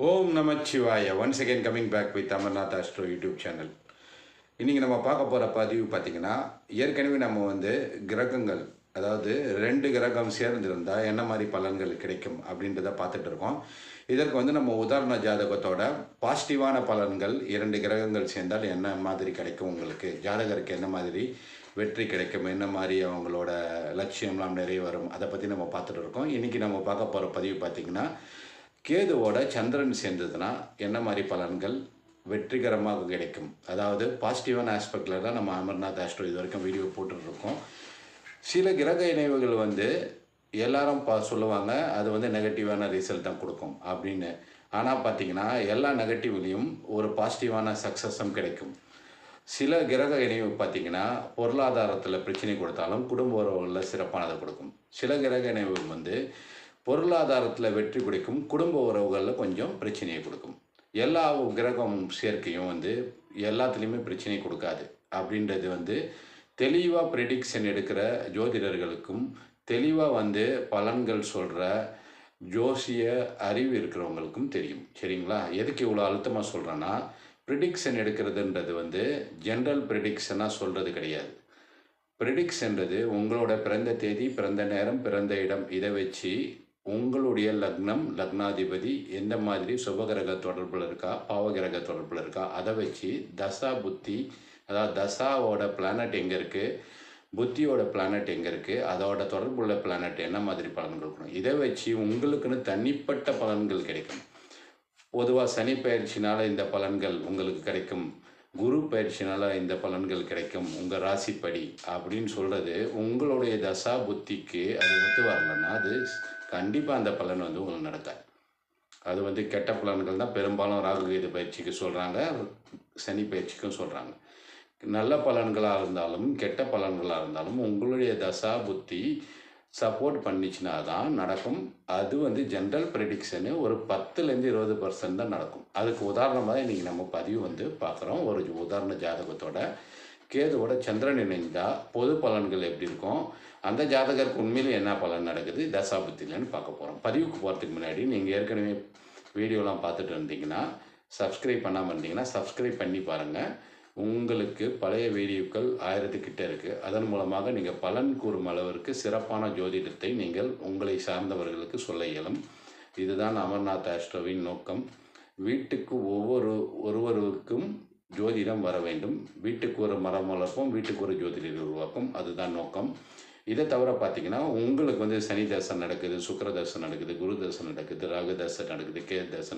ஓம் நமச்சிவாய. Once again coming back with Amarnath astro YouTube channel. இன்றைக்கி நம்ம பார்க்க போகிற பதிவு பார்த்திங்கன்னா, ஏற்கனவே நம்ம கிரகங்கள், அதாவது 2 கிரகம் சேர்ந்திருந்தால் என்ன மாதிரி பலன்கள் கிடைக்கும் அப்படின்றத பார்த்துட்டு இருக்கோம். இதற்கு நம்ம உதாரண ஜாதகத்தோட பாசிட்டிவான பலன்கள் 2 கிரகங்கள் சேர்ந்தால் என்ன மாதிரி கிடைக்கும், உங்களுக்கு ஜாதகருக்கு என்ன மாதிரி வெற்றி கிடைக்கும், என்ன மாதிரி அவங்களோட லட்சியம்லாம் நிறைவேறும், அதை பற்றி நம்ம பார்த்துட்டு இருக்கோம். இன்றைக்கி நம்ம பார்க்க போகிற பதிவு பார்த்திங்கன்னா, கேதுவோட சந்திரன் சேர்ந்ததுன்னா என்ன மாதிரி பலன்கள் வெற்றிகரமாக கிடைக்கும். அதாவது பாசிட்டிவான ஆஸ்பெக்டில் தான் நம்ம அமர்நாத் ஆஸ்ட்ரோ இது வரைக்கும் வீடியோ போட்டுட்ருக்கோம். சில கிரக இணைவுகள் எல்லாரும் சொல்லுவாங்க அது நெகட்டிவான ரிசல்ட் தான் கொடுக்கும் அப்படின்னு. ஆனால் பார்த்திங்கன்னா எல்லா நெகட்டிவ்லேயும் ஒரு பாசிட்டிவான சக்ஸஸும் கிடைக்கும். சில கிரக இணைவு பார்த்திங்கன்னா பொருளாதாரத்தில் பிரச்சனை கொடுத்தாலும் குடும்ப உறவுகளில் சிறப்பானதை கொடுக்கும். சில கிரக இணைவு பொருளாதாரத்தில் வெற்றி கொடுக்கும், குடும்ப உறவுகளில் கொஞ்சம் பிரச்சனையை கொடுக்கும். எல்லா கிரகம் சேர்க்கையும் எல்லாத்துலேயுமே பிரச்சனை கொடுக்காது அப்படின்றது தெளிவாக ப்ரெடிக்ஷன் எடுக்கிற ஜோதிடர்களுக்கும் தெளிவாக பலன்கள் சொல்கிற ஜோசிய அறிவு இருக்கிறவங்களுக்கும் தெரியும். சரிங்களா? எதுக்கு இவ்வளோ அழுத்தமாக சொல்கிறேன்னா, ப்ரெடிக்ஷன் எடுக்கிறதுன்றது ஜென்ரல் ப்ரெடிக்ஷனாக சொல்கிறது கிடையாது. ப்ரெடிக்ஷன்றது உங்களோட பிறந்த தேதி, பிறந்த நேரம், பிறந்த இடம், இதை வச்சு உங்களுடைய லக்னம், லக்னாதிபதி எந்த மாதிரி சுபகிரக தொடர்பில் இருக்கா, பாவகிரக தொடர்பில் இருக்கா, அதை வச்சு தசா புத்தி, அதாவது தசாவோட பிளானட் எங்கே இருக்குது, புத்தியோட பிளானட் எங்கே இருக்குது, அதோட தொடர்புள்ள பிளானட் என்ன மாதிரி பலன்கள் இருக்கணும், இதை வச்சு உங்களுக்குன்னு தனிப்பட்ட பலன்கள் கிடைக்கும். பொதுவாக சனி பயிற்சினால் இந்த பலன்கள் உங்களுக்கு கிடைக்கும், குரு பயிற்சினால் இந்த பலன்கள் கிடைக்கும் உங்கள் ராசிப்படி அப்படின்னு சொல்கிறது உங்களுடைய தசா புத்திக்கு அது ஒத்து வரலன்னா அது கண்டிப்பாக அந்த பலன் உங்களுக்கு நடக்காது. அது கெட்ட பலன்கள் தான் பெரும்பாலும் ராகு கேது பயிற்சிக்கு சொல்கிறாங்க, சனி பயிற்சிக்கும் சொல்கிறாங்க. நல்ல பலன்களாக இருந்தாலும் கெட்ட பலன்களாக இருந்தாலும் உங்களுடைய தசா புத்தி சப்போர்ட் பண்ணிச்சுன்னா தான் நடக்கும். அது ஜென்ரல் ப்ரெடிக்ஷனு ஒரு 10-20% தான் நடக்கும். அதுக்கு உதாரணமாக இன்றைக்கி நம்ம பதிவு பார்க்குறோம். ஒரு உதாரண ஜாதகத்தோட கேதுவோட சந்திரன் இணைந்தால் பொது பலன்கள் எப்படி இருக்கும், அந்த ஜாதகருக்கு உண்மையிலே என்ன பலன் நடக்குது தசாபுத்திலன்னு பார்க்க போகிறோம். பதிவுக்கு போகிறதுக்கு முன்னாடி நீங்கள் ஏற்கனவே வீடியோலாம் பார்த்துட்டு இருந்தீங்கன்னா, சப்ஸ்கிரைப் பண்ணாமல் இருந்தீங்கன்னா சப்ஸ்கிரைப் பண்ணி பாருங்கள். உங்களுக்கு பழைய வீடியோக்கள் 1000 கிட்ட இருக்குது. அதன் மூலமாக நீங்கள் பலன் கூறும் அளவிற்கு சிறப்பான ஜோதிடத்தை நீங்கள் உங்களை சார்ந்தவர்களுக்கு சொல்ல இயலும். இதுதான் அமர்நாத் ஆஸ்ட்ரோவின் நோக்கம். வீட்டுக்கு ஒருவருக்கும் ஜோதிடம் வர வேண்டும். வீட்டுக்கு ஒரு மரம் வளர்ப்போம், வீட்டுக்கு ஒரு ஜோதிடர் உருவாக்கும், அதுதான் நோக்கம். இதை தவிர பார்த்திங்கன்னா உங்களுக்கு சனி தசை நடக்குது, சுக்கிர தசை நடக்குது, குரு தசை நடக்குது, ராகு தசை நடக்குது, கேது தசை